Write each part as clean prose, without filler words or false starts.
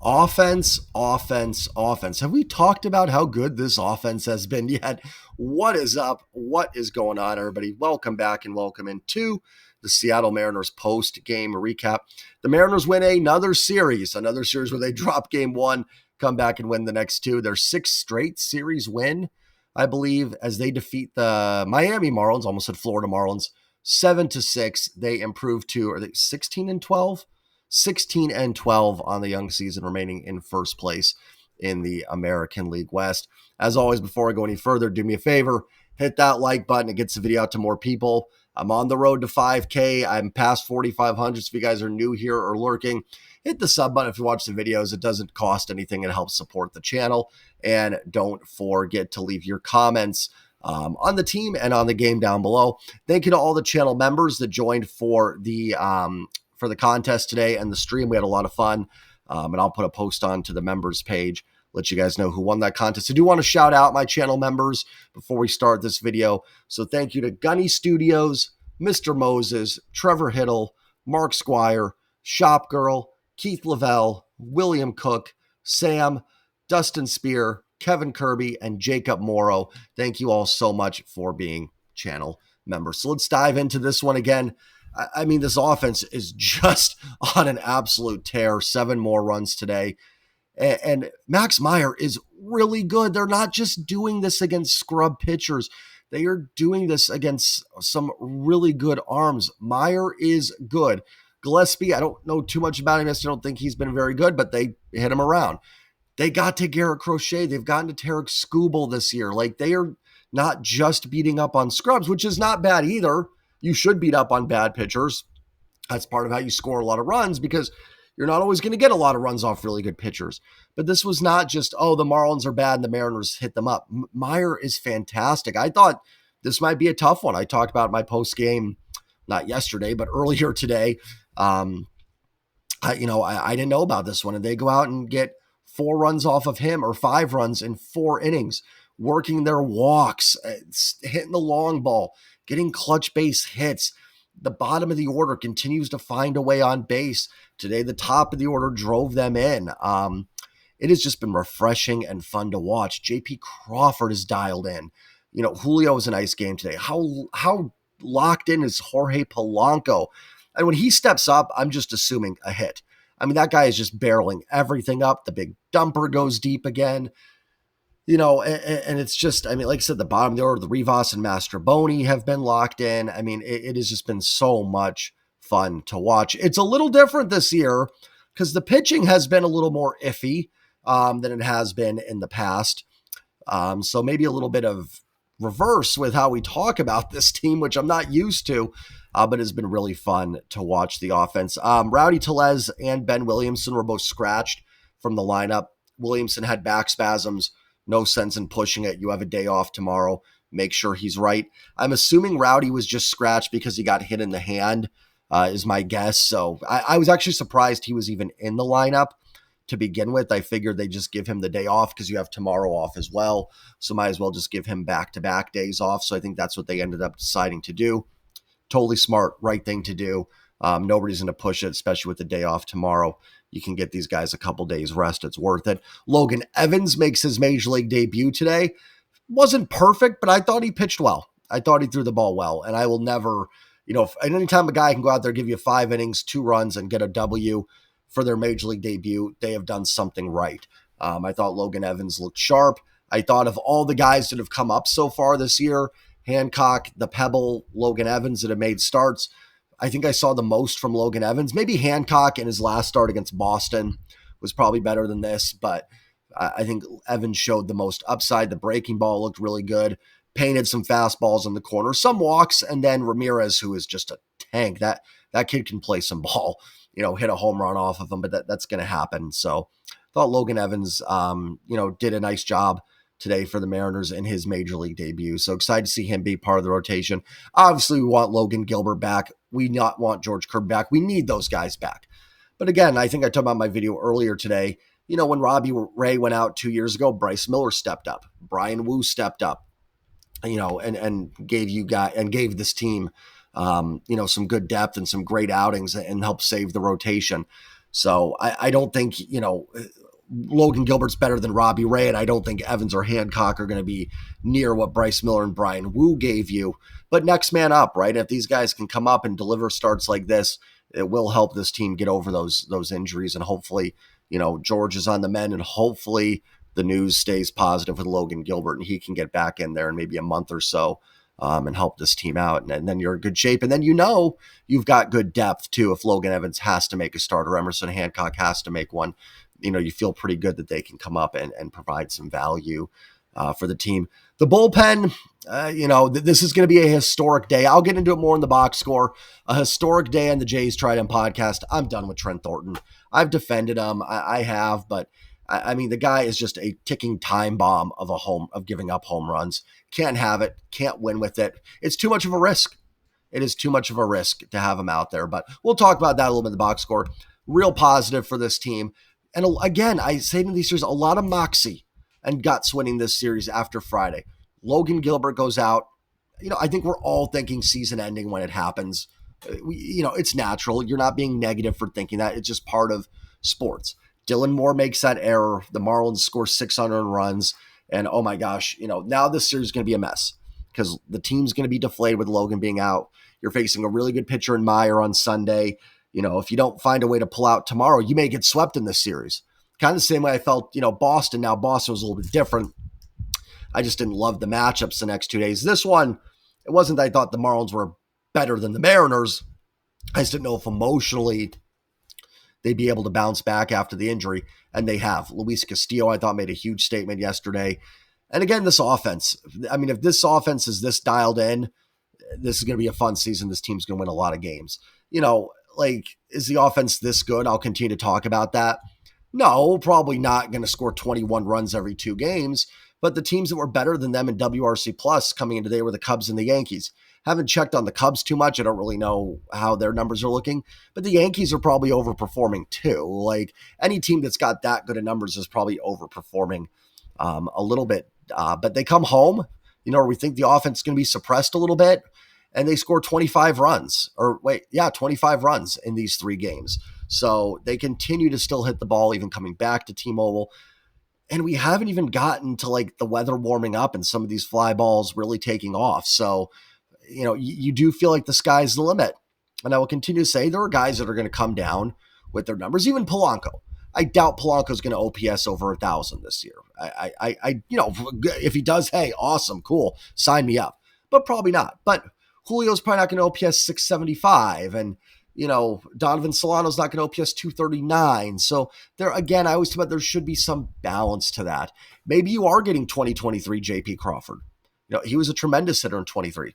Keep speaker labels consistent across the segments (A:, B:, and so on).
A: Offense, offense, offense. Have we talked about how good this offense has been yet? What is up? What is going on, everybody? Welcome back and welcome into the Seattle Mariners post-game recap. The Mariners win another series where they drop game one, come back and win the next two. Their sixth straight series win, I believe, as they defeat the Miami Marlins, almost said Florida Marlins, 7-6. They improve to, are they 16 and 12? 16 and 12 on the young season, remaining in first place in the American League West. As always, before I go any further, do me a favor, hit that like button. It gets the video out to more people. I'm on the road to 5K. I'm past 4,500. So if you guys are new here or lurking, hit the sub button if you watch the videos. It doesn't cost anything. It helps support the channel. And don't forget to leave your comments on the team and on the game down below. Thank you to all the channel members that joined for the contest today and the stream. We had a lot of fun, and I'll put a post on to the members page, let you guys know who won that contest. I do want to shout out my channel members before we start this video. So thank you to Gunny Studios, Mr. Moses, Trevor Hiddle, Mark Squire, Shop Girl, Keith Lavelle, William Cook, Sam, Dustin Spear, Kevin Kirby, and Jacob Morrow. Thank you all so much for being channel members. So let's dive into this one again. I mean, this offense is just on an absolute tear. 7 more runs today. And Max Meyer is really good. They're not just doing this against scrub pitchers. They are doing this against some really good arms. Meyer is good. Gillespie, I don't know too much about him. I don't think he's been very good, but they hit him around. They got to Garrett Crochet. They've gotten to Tarek Skubal this year. Like, they are not just beating up on scrubs, which is not bad either. You should beat up on bad pitchers. That's part of how you score a lot of runs, because you're not always going to get a lot of runs off really good pitchers. But this was not just, oh, the Marlins are bad and the Mariners hit them up. Meyer is fantastic. I thought this might be a tough one. I talked about my post game, not yesterday, but earlier today. I didn't know about this one. And they go out and get 4 runs off of him, or 5 runs in 4 innings, working their walks, hitting the long ball, getting clutch base hits. The bottom of the order continues to find a way on base. Today, the top of the order drove them in. It has just been refreshing and fun to watch. J.P. Crawford is dialed in. Julio was a nice game today. How locked in is Jorge Polanco? And when he steps up, I'm just assuming a hit. I mean, that guy is just barreling everything up. The big dumper goes deep again. And it's just, I mean, like I said, the bottom of the order, the Rivas and Mastroboni have been locked in. I mean, it has just been so much fun to watch. It's a little different this year because the pitching has been a little more iffy than it has been in the past. So maybe a little bit of reverse with how we talk about this team, which I'm not used to, but it's been really fun to watch the offense. Rowdy Tellez and Ben Williamson were both scratched from the lineup. Williamson had back spasms. No sense in pushing it. You have a day off tomorrow. Make sure he's right. I'm assuming Rowdy was just scratched because he got hit in the hand, is my guess. So I was actually surprised he was even in the lineup to begin with. I figured they just give him the day off because you have tomorrow off as well. So might as well just give him back-to-back days off. So I think that's what they ended up deciding to do. Totally smart, right thing to do. No reason to push it, especially with the day off tomorrow. You can get these guys a couple days rest. It's worth it. Logan Evans makes his major league debut today. Wasn't perfect, but I thought he pitched well. I thought he threw the ball well. And I will never, anytime a guy can go out there, give you 5 innings, 2 runs, and get a W for their major league debut, they have done something right. I thought Logan Evans looked sharp. I thought of all the guys that have come up so far this year, Hancock, the Pebble, Logan Evans that have made starts, I think I saw the most from Logan Evans. Maybe Hancock in his last start against Boston was probably better than this, but I think Evans showed the most upside. The breaking ball looked really good. Painted some fastballs in the corner, some walks, and then Ramirez, who is just a tank. That kid can play some ball, hit a home run off of him, but that's going to happen. So I thought Logan Evans, did a nice job today for the Mariners in his major league debut. So excited to see him be part of the rotation. Obviously, we want Logan Gilbert back. We not want George Kirby back. We need those guys back. But again, I think I talked about my video earlier today. When Robbie Ray went out 2 years ago, Bryce Miller stepped up. Brian Wu stepped up, and gave this team, some good depth and some great outings and helped save the rotation. So I don't think, Logan Gilbert's better than Robbie Ray, and I don't think Evans or Hancock are going to be near what Bryce Miller and Brian Wu gave you. But next man up, right? If these guys can come up and deliver starts like this, it will help this team get over those injuries, and hopefully, George is on the mend, and hopefully the news stays positive with Logan Gilbert, and he can get back in there in maybe a month or so. And help this team out. And then you're in good shape. And then you've got good depth too. If Logan Evans has to make a start or Emerson Hancock has to make one, you feel pretty good that they can come up and provide some value for the team. The bullpen, this is going to be a historic day. I'll get into it more in the box score. A historic day on the Jays Trident podcast. I'm done with Trent Thornton. I've defended him. I have, but I mean, the guy is just a ticking time bomb of giving up home runs. Can't have it. Can't win with it. It's too much of a risk. It is too much of a risk to have him out there. But we'll talk about that a little bit in the box score. Real positive for this team. And again, I say to these series, a lot of moxie and guts winning this series after Friday. Logan Gilbert goes out. I think we're all thinking season ending when it happens. It's natural. You're not being negative for thinking that. It's just part of sports. Dylan Moore makes that error. The Marlins score 600 runs. And oh my gosh, now this series is going to be a mess because the team's going to be deflated with Logan being out. You're facing a really good pitcher in Meyer on Sunday. If you don't find a way to pull out tomorrow, you may get swept in this series. Kind of the same way I felt, Boston. Now Boston was a little bit different. I just didn't love the matchups the next 2 days. This one, it wasn't that I thought the Marlins were better than the Mariners. I just didn't know if emotionally they'd be able to bounce back after the injury, and they have. Luis Castillo, I thought, made a huge statement yesterday. And again, this offense, I mean, if this offense is this dialed in, this is going to be a fun season. This team's going to win a lot of games. Is the offense this good? I'll continue to talk about that. No, probably not going to score 21 runs every 2 games, but the teams that were better than them in WRC Plus coming into today were the Cubs and the Yankees. Haven't checked on the Cubs too much. I don't really know how their numbers are looking, but the Yankees are probably overperforming too. Any team that's got that good of numbers is probably overperforming a little bit. But they come home, we think the offense is going to be suppressed a little bit, and they score 25 runs. 25 runs in these 3 games. So they continue to still hit the ball, even coming back to T-Mobile. And we haven't even gotten to the weather warming up and some of these fly balls really taking off. So you do feel like the sky's the limit. And I will continue to say there are guys that are going to come down with their numbers, even Polanco. I doubt Polanco's going to OPS over 1,000 this year. If he does, hey, awesome, cool, sign me up. But probably not. But Julio's probably not going to OPS 675, and Donovan Solano's not going to OPS 239. So there, again, I always talk about there should be some balance to that. Maybe you are getting 2023 JP Crawford. He was a tremendous hitter in 23.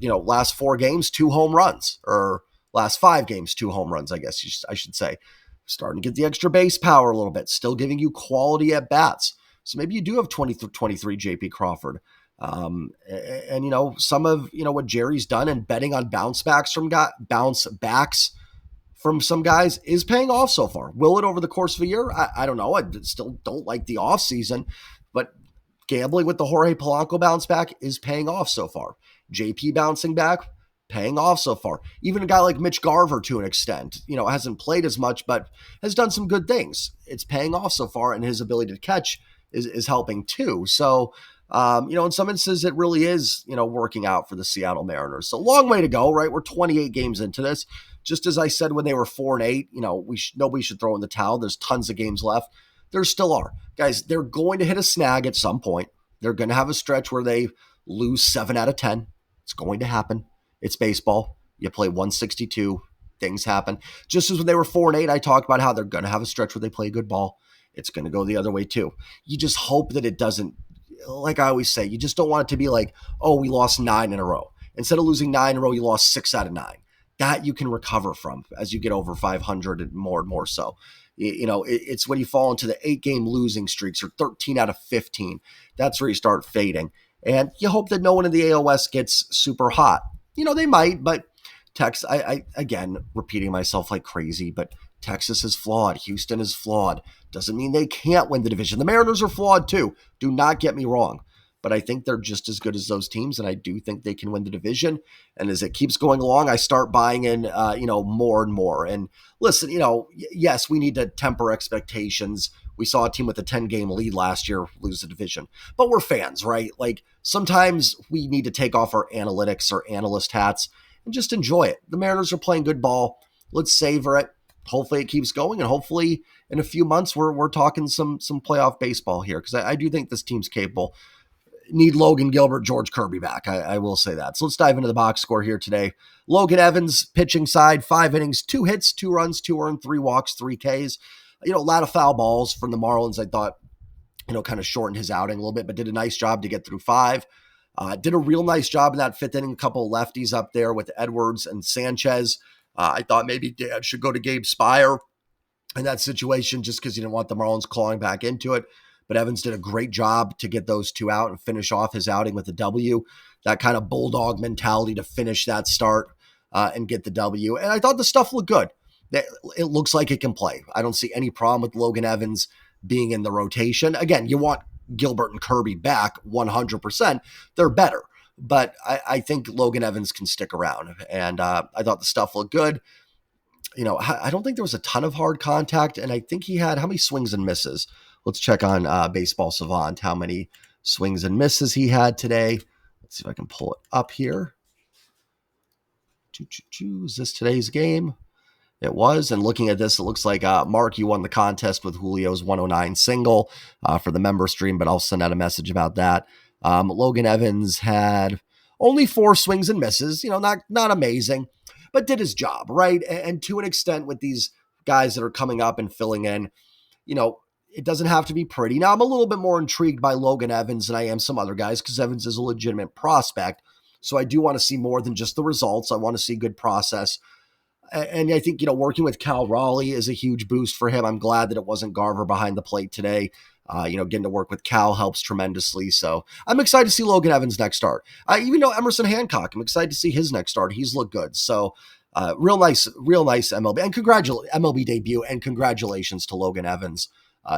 A: Last 4 games, 2 home runs, or last 5 games, 2 home runs, I guess I should say. Starting to get the extra base power a little bit, still giving you quality at bats. So maybe you do have 23 JP Crawford. And some of, what Jerry's done and betting on bounce backs from some guys is paying off so far. Will it over the course of a year? I don't know. I still don't like the off season, but gambling with the Jorge Polanco bounce back is paying off so far. JP bouncing back, paying off so far. Even a guy like Mitch Garver to an extent, hasn't played as much, but has done some good things. It's paying off so far, and his ability to catch is helping too. So, in some instances, it really is, working out for the Seattle Mariners. So long way to go, right? We're 28 games into this. Just as I said when they were 4-8, nobody should throw in the towel. There's tons of games left. There still are. Guys, they're going to hit a snag at some point. They're going to have a stretch where they lose 7 out of 10. It's going to happen. It's baseball. You play 162. Things happen. Just as when they were 4-8, I talked about how they're going to have a stretch where they play good ball. It's going to go the other way too. You just hope that it doesn't, like I always say, you just don't want it to be like, oh, we lost 9 in a row. Instead of losing 9 in a row, you lost 6 out of 9. That you can recover from as you get over 500 and more so. It's when you fall into the 8-game losing streaks or 13 out of 15. That's where you start fading. And you hope that no one in the AL West gets super hot. They might, but Texas, I again, repeating myself like crazy, but Texas is flawed. Houston is flawed. Doesn't mean they can't win the division. The Mariners are flawed too. Do not get me wrong. but I think they're just as good as those teams, and I do think they can win the division. And as it keeps going along, I start buying in, more and more. And listen, yes, we need to temper expectations. We saw a team with a 10-game lead last year lose the division, but we're fans, right? Like sometimes we need to take off our analytics or analyst hats and just enjoy it. The Mariners are playing good ball. Let's savor it. Hopefully it keeps going, and hopefully in a few months we're talking some playoff baseball here, because I do think this team's capable. Need Logan Gilbert, George Kirby back. I will say that. So let's dive into the box score here today. Logan Evans, pitching side, 5 innings, 2 hits, 2 runs, 2 earned, 3 walks, 3 Ks. A lot of foul balls from the Marlins. I thought, kind of shortened his outing a little bit, but did a nice job to get through 5. Did a real nice job in that 5th inning. A couple of lefties up there with Edwards and Sanchez. I thought maybe Dad should go to Gabe Spire in that situation just because he didn't want the Marlins clawing back into it. But Evans did a great job to get those 2 out and finish off his outing with a W. That kind of bulldog mentality to finish that start and get the W. And I thought the stuff looked good. It looks like it can play. I don't see any problem with Logan Evans being in the rotation. Again, you want Gilbert and Kirby back 100%. They're better. But I think Logan Evans can stick around. And I thought the stuff looked good. I don't think there was a ton of hard contact. And I think he had, how many swings and misses? Let's check on Baseball Savant, how many swings and misses he had today. Let's see if I can pull it up here. Is this today's game? It was. And looking at this, it looks like, Mark, you won the contest with Julio's 109 single for the member stream, but I'll send out a message about that. Logan Evans had only 4 swings and misses, not amazing, but did his job, right? And to an extent with these guys that are coming up and filling in, it doesn't have to be pretty. Now, I'm a little bit more intrigued by Logan Evans than I am some other guys because Evans is a legitimate prospect. So I do want to see more than just the results. I want to see good process. And I think, working with Cal Raleigh is a huge boost for him. I'm glad that it wasn't Garver behind the plate today. Getting to work with Cal helps tremendously. So I'm excited to see Logan Evans' next start. Even though Emerson Hancock, I'm excited to see his next start. He's looked good. So real nice MLB and MLB debut, and congratulations to Logan Evans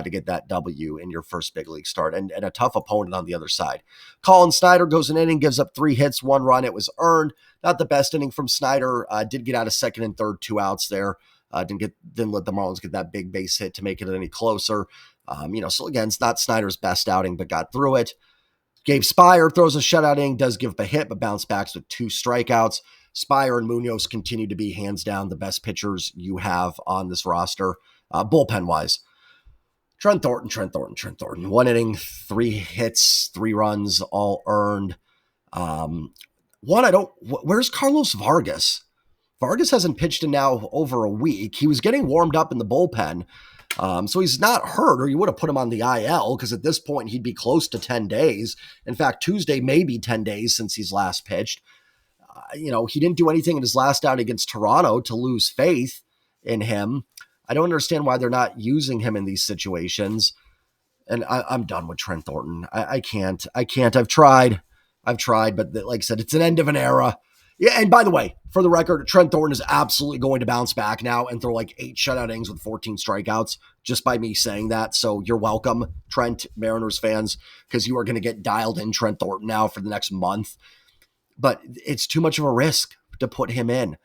A: to get that W in your first big league start, and a tough opponent on the other side. Colin Snyder goes an inning, gives up 3 hits, 1 run. It was earned. Not the best inning from Snyder. Did get out of second and third, 2 outs there. Didn't let the Marlins get that big base hit to make it any closer. So again, it's not Snyder's best outing, but got through it. Gabe Spire throws a shutout inning, does give up a hit, but bounce backs with 2 strikeouts. Spire and Munoz continue to be hands down the best pitchers you have on this roster, bullpen-wise. Trent Thornton. 1 inning, 3 hits, 3 runs, all earned. Where's Carlos Vargas? Vargas hasn't pitched in now over a week. He was getting warmed up in the bullpen. So he's not hurt, or you would have put him on the IL, because at this point he'd be close to 10 days. In fact, Tuesday may be 10 days since he's last pitched. He didn't do anything in his last out against Toronto to lose faith in him. I don't understand why they're not using him in these situations. And I'm done with Trent Thornton. I can't. I've tried, but like I said, it's an end of an era. Yeah, and by the way, for the record, Trent Thornton is absolutely going to bounce back now and throw like 8 shutout innings with 14 strikeouts just by me saying that. So you're welcome, Trent, Mariners fans, because you are going to get dialed in Trent Thornton now for the next month. But it's too much of a risk to put him in.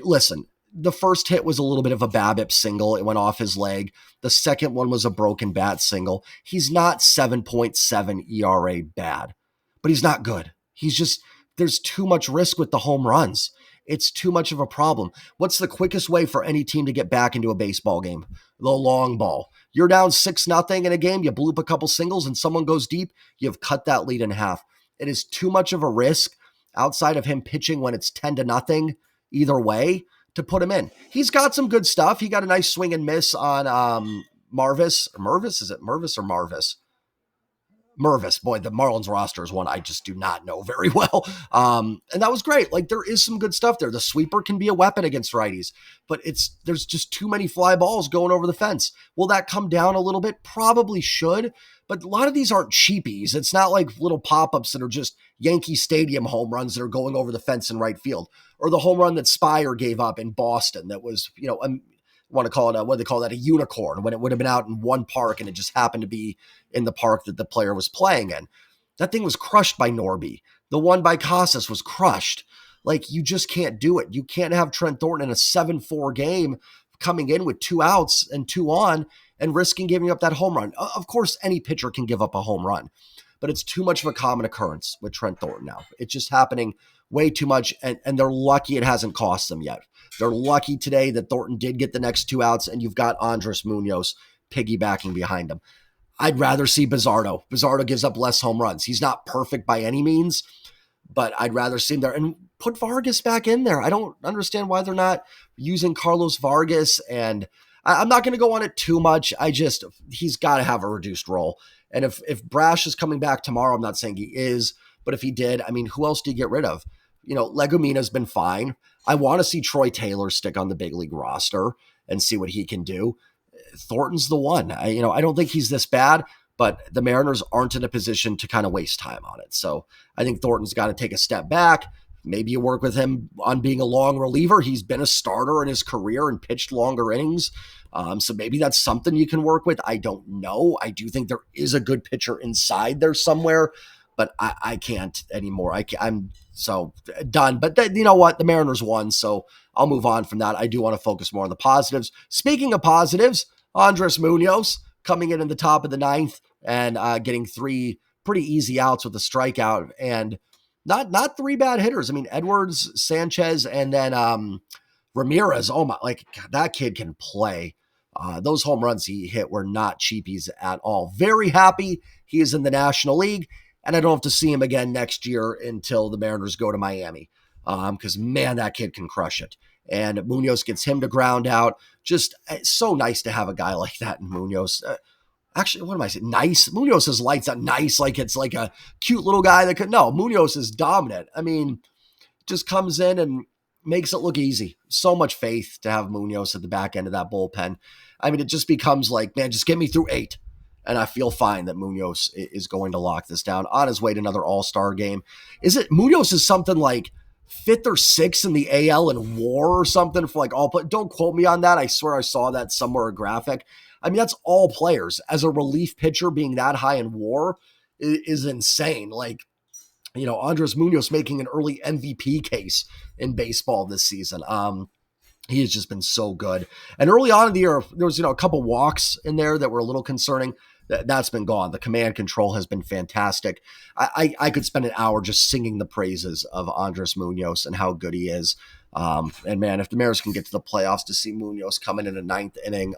A: Listen, the first hit was a little bit of a BABIP single. It went off his leg. The second one was a broken bat single. He's not 7.7 ERA bad, but he's not good. There's too much risk with the home runs. It's too much of a problem. What's the quickest way for any team to get back into a baseball game? The long ball. You're down 6-0 in a game. You bloop a couple singles and someone goes deep. You've cut that lead in half. It is too much of a risk outside of him pitching when it's 10-0 either way to put him in. He's got some good stuff. He got a nice swing and miss on Mervis. Is it Mervis or Marvis? Mervis. Boy, the Marlins roster is one I just do not know very well. And that was great. Like, there is some good stuff there. The sweeper can be a weapon against righties, but there's just too many fly balls going over the fence. Will that come down a little bit? Probably should, but a lot of these aren't cheapies. It's not like little pop-ups that are just Yankee Stadium home runs that are going over the fence in right field, or the home run that Spire gave up in Boston that was, want to call it what do they call that, a unicorn, when it would have been out in one park and it just happened to be in the park that the player was playing in. That thing was crushed by Norby. The one by Casas was crushed. Like, you just can't do it. You can't have Trent Thornton in a 7-4 game coming in with 2 outs and 2 on and risking giving up that home run. Of course, any pitcher can give up a home run, but it's too much of a common occurrence with Trent Thornton now. It's just happening way too much, and they're lucky it hasn't cost them yet. They're lucky today that Thornton did get the next 2 outs, and you've got Andres Munoz piggybacking behind him. I'd rather see Bizardo. Bizardo gives up less home runs. He's not perfect by any means, but I'd rather see him there. And put Vargas back in there. I don't understand why they're not using Carlos Vargas, and I'm not going to go on it too much. He's got to have a reduced role. And if Brash is coming back tomorrow, I'm not saying he is, but if he did, I mean, who else do you get rid of? Legumina's been fine. I want to see Troy Taylor stick on the big league roster and see what he can do. Thornton's the one. I don't think he's this bad, but the Mariners aren't in a position to kind of waste time on it. So I think Thornton's got to take a step back. Maybe you work with him on being a long reliever. He's been a starter in his career and pitched longer innings. So maybe that's something you can work with. I don't know. I do think there is a good pitcher inside there somewhere, but I can't anymore. I'm so done. But you know what? The Mariners won, so I'll move on from that. I do want to focus more on the positives. Speaking of positives, Andres Munoz coming in the top of the 9th and getting 3 pretty easy outs with a strikeout, and not 3 bad hitters. I mean, Edwards, Sanchez, and then Ramirez. Oh my, like, that kid can play. Those home runs he hit were not cheapies at all. Very happy he is in the National League, and I don't have to see him again next year until the Mariners go to Miami, because, man, that kid can crush it. And Munoz gets him to ground out. Just so nice to have a guy like that in Munoz. Actually, what am I saying? Nice. Munoz is lights out nice, like it's like a cute little guy that could. No, Munoz is dominant. I mean, just comes in and makes it look easy. So much faith to have Munoz at the back end of that bullpen. I mean, it just becomes like, man, just get me through 8. And I feel fine that Munoz is going to lock this down on his way to another all-star game. Munoz is something like 5th or 6th in the AL in WAR or something for like all play. Don't quote me on that. I swear I saw that somewhere, a graphic. I mean, that's all players. As a relief pitcher, being that high in WAR is insane. Like, Andres Munoz making an early MVP case in baseball this season. He has just been so good. And early on in the year, there was, a couple walks in there that were a little concerning. That's been gone. The command control has been fantastic. I could spend an hour just singing the praises of Andres Munoz and how good he is. And man, if the Mariners can get to the playoffs, to see Munoz coming in a 9th inning,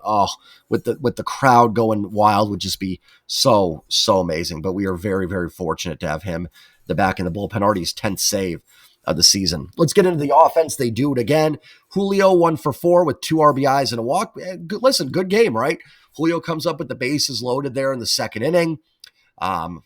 A: with the crowd going wild would just be so amazing. But we are very, very fortunate to have him the back in the bullpen. Already his 10th save of the season. Let's get into the offense. They do it again. Julio 1 for 4 with 2 RBIs and a walk. Good game, right? Julio comes up with the bases loaded there in the 2nd inning,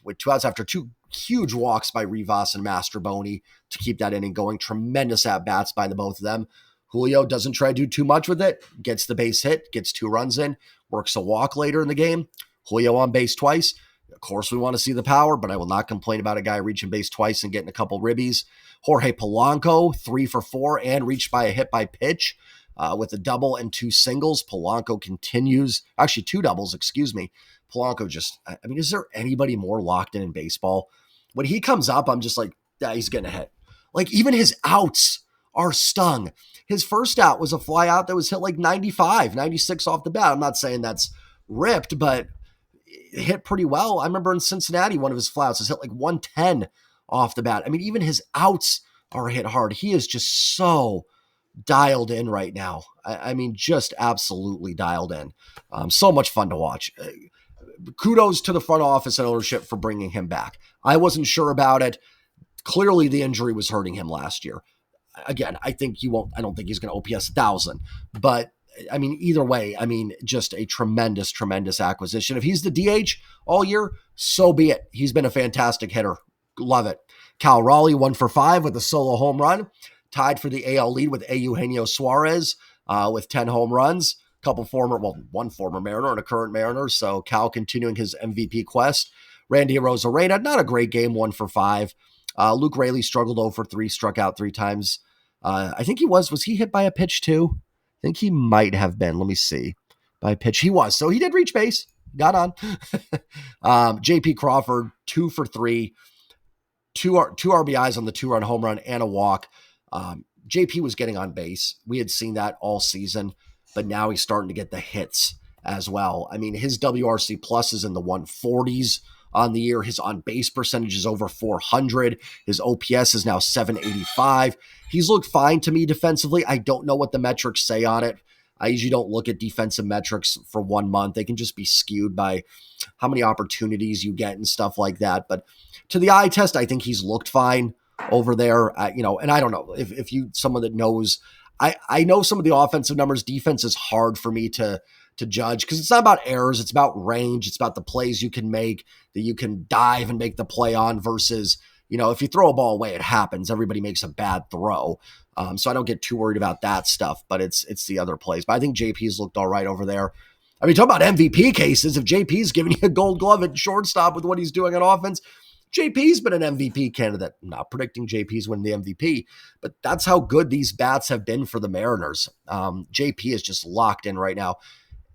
A: with 2 outs after 2 huge walks by Rivas and Mastroboni to keep that inning going. Tremendous at-bats by the both of them. Julio doesn't try to do too much with it, gets the base hit, gets 2 runs in, works a walk later in the game. Julio on base twice. Of course, we want to see the power, but I will not complain about a guy reaching base twice and getting a couple ribbies. Jorge Polanco, 3 for 4, and reached by a hit by pitch with a double and 2 singles. Polanco continues, actually 2 doubles, excuse me. Polanco is there anybody more locked in baseball? When he comes up, I'm just like, yeah, he's getting a hit. Like, even his outs are stung. His first out was a fly out that was hit like 95, 96 off the bat. I'm not saying that's ripped, but it hit pretty well. I remember in Cincinnati, one of his fly outs was hit like 110 off the bat. I mean, even his outs are hit hard. He is just so dialed in right now. I mean, just absolutely dialed in. So much fun to watch. Kudos to the front office and ownership for bringing him back. I wasn't sure about it. Clearly, the injury was hurting him last year. Again, I don't think he's going to OPS 1,000. But, I mean, either way, just a tremendous, tremendous acquisition. If he's the DH all year, so be it. He's been a fantastic hitter. Love it. Cal Raleigh, 1 for 5 with a solo home run. Tied for the AL lead with Eugenio Suarez with 10 home runs. One former Mariner and a current Mariner. So Cal continuing his MVP quest. Randy Arozarena, not a great game, 1 for 5. Luke Raley struggled 0 for 3, struck out 3 times. I think was he hit by a pitch too? I think he might have been. Let me see. By a pitch, he was. So he did reach base. got on. JP Crawford, 2 for 3, two RBIs on the 2-run home run and a walk. JP was getting on base. We had seen that all season, but now he's starting to get the hits as well. I mean, his WRC plus is in the 140s on the year. His on-base percentage is over 400. His OPS is now 785. He's looked fine to me defensively. I don't know what the metrics say on it. I usually don't look at defensive metrics for 1 month. They can just be skewed by how many opportunities you get and stuff like that. But to the eye test, I think he's looked fine over there. And I don't know if you, someone that knows, I know some of the offensive numbers. Defense is hard for me to judge because it's not about errors. It's about range. It's about the plays you can make, that you can dive and make the play on versus, if you throw a ball away, it happens. Everybody makes a bad throw. So I don't get too worried about that stuff, but it's the other plays. But I think JP's looked all right over there. I mean, talk about MVP cases. If JP's giving you a gold glove at shortstop with what he's doing on offense, JP's been an MVP candidate. I'm not predicting JP's winning the MVP, but that's how good these bats have been for the Mariners. JP is just locked in right now.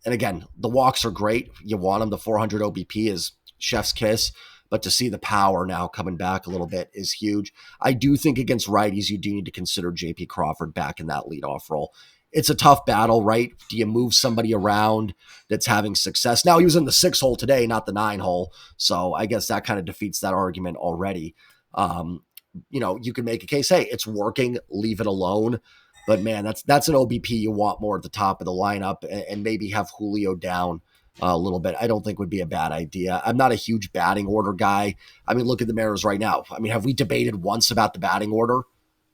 A: And again, the walks are great. You want him. The 400 OBP is chef's kiss. But to see the power now coming back a little bit is huge. I do think against righties, you do need to consider JP Crawford back in that leadoff role. It's a tough battle, right? Do you move somebody around that's having success? Now, he was in the 6 hole today, not the 9 hole. So I guess that kind of defeats that argument already. You can make a case, hey, it's working, leave it alone. But man, that's an OBP you want more at the top of the lineup and maybe have Julio down a little bit. I don't think would be a bad idea. I'm not a huge batting order guy. I mean, look at the Mariners right now. I mean, have we debated once about the batting order?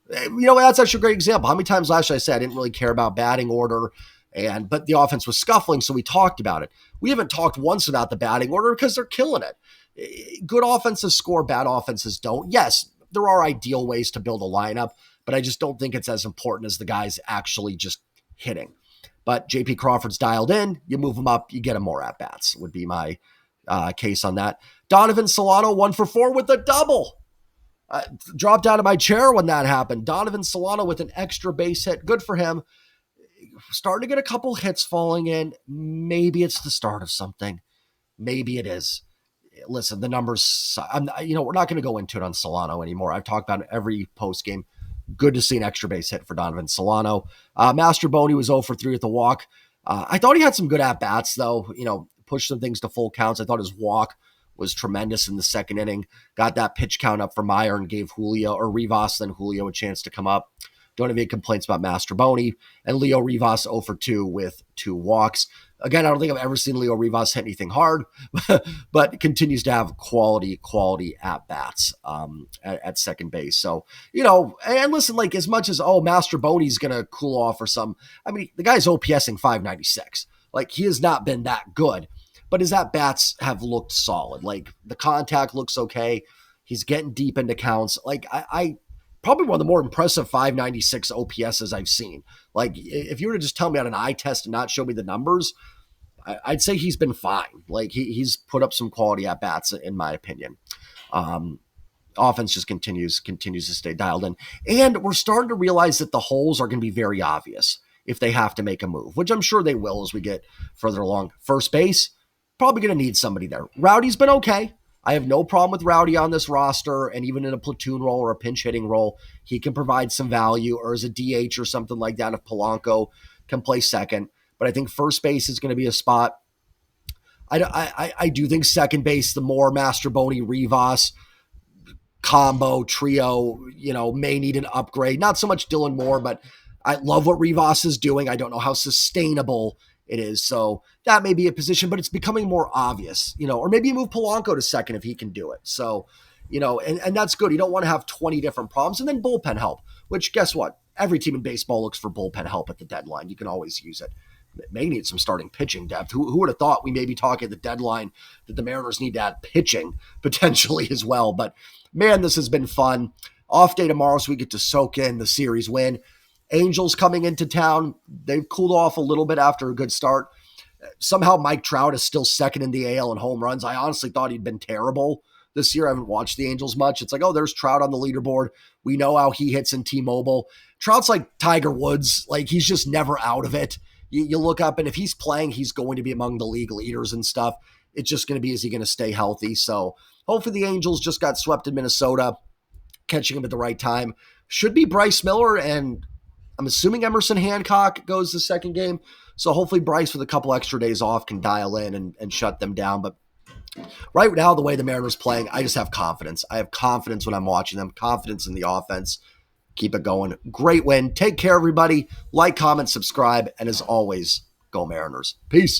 A: That's actually a great example. How many times last year I said I didn't really care about batting order, but the offense was scuffling, so we talked about it. We haven't talked once about the batting order because they're killing it. Good offenses score, bad offenses don't. Yes, there are ideal ways to build a lineup, but I just don't think it's as important as the guys actually just hitting. But JP Crawford's dialed in. You move him up, you get him more at-bats, would be my case on that. Donovan Solano, 1 for 4 with a double. Dropped out of my chair when that happened. Donovan Solano with an extra base hit. Good for him. Starting to get a couple hits falling in. Maybe it's the start of something. Maybe it is. Listen, the numbers, we're not going to go into it on Solano anymore. I've talked about it every post game. Good to see an extra base hit for Donovan Solano. Master Boney was 0 for 3 with the walk. I thought he had some good at-bats, though. Pushed some things to full counts. I thought his walk was tremendous in the second inning. Got that pitch count up for Meyer and gave Rivas, then Julio a chance to come up. Don't have any complaints about Master Boney. And Leo Rivas 0 for 2 with 2 walks. Again, I don't think I've ever seen Leo Rivas hit anything hard, but continues to have quality at-bats at second base. So, and listen, like as much as, Master Boney's going to cool off or something. I mean, the guy's OPSing 596. Like he has not been that good, but his at-bats have looked solid. Like the contact looks okay. He's getting deep into counts. Like I probably one of the more impressive 596 OPSs I've seen. Like if you were to just tell me on an eye test and not show me the numbers, I'd say he's been fine. Like he's put up some quality at bats in my opinion. Offense just continues to stay dialed in. And we're starting to realize that the holes are going to be very obvious if they have to make a move, which I'm sure they will as we get further along. First base, probably going to need somebody there. Rowdy's been okay. I have no problem with Rowdy on this roster, and even in a platoon role or a pinch hitting role, he can provide some value, or as a DH or something like that if Polanco can play second. But I think first base is going to be a spot. I do think second base, the more Master Boney Rivas combo trio, may need an upgrade. Not so much Dylan Moore, but I love what Rivas is doing. I don't know how sustainable it is. So that may be a position, but it's becoming more obvious, or maybe you move Polanco to second if he can do it. So, and that's good. You don't want to have 20 different problems. And then bullpen help, which guess what? Every team in baseball looks for bullpen help at the deadline. You can always use it. It may need some starting pitching depth. Who would have thought we may be talking at the deadline that the Mariners need to add pitching potentially as well. But man, this has been fun. Off day tomorrow, so we get to soak in the series win. Angels coming into town. They've cooled off a little bit after a good start. Somehow Mike Trout is still second in the AL in home runs. I honestly thought he'd been terrible this year. I haven't watched the Angels much. It's like, there's Trout on the leaderboard. We know how he hits in T-Mobile. Trout's like Tiger Woods. Like he's just never out of it. you look up, and if he's playing, he's going to be among the league leaders and stuff. It's just going to be, is he going to stay healthy? So hopefully the Angels just got swept in Minnesota, catching him at the right time. Should be Bryce Miller, and I'm assuming Emerson Hancock goes the second game. So hopefully Bryce, with a couple extra days off, can dial in and shut them down. But right now, the way the Mariners playing, I just have confidence. I have confidence when I'm watching them, confidence in the offense. Keep it going. Great win. Take care, everybody. Like, comment, subscribe, and as always, go Mariners. Peace.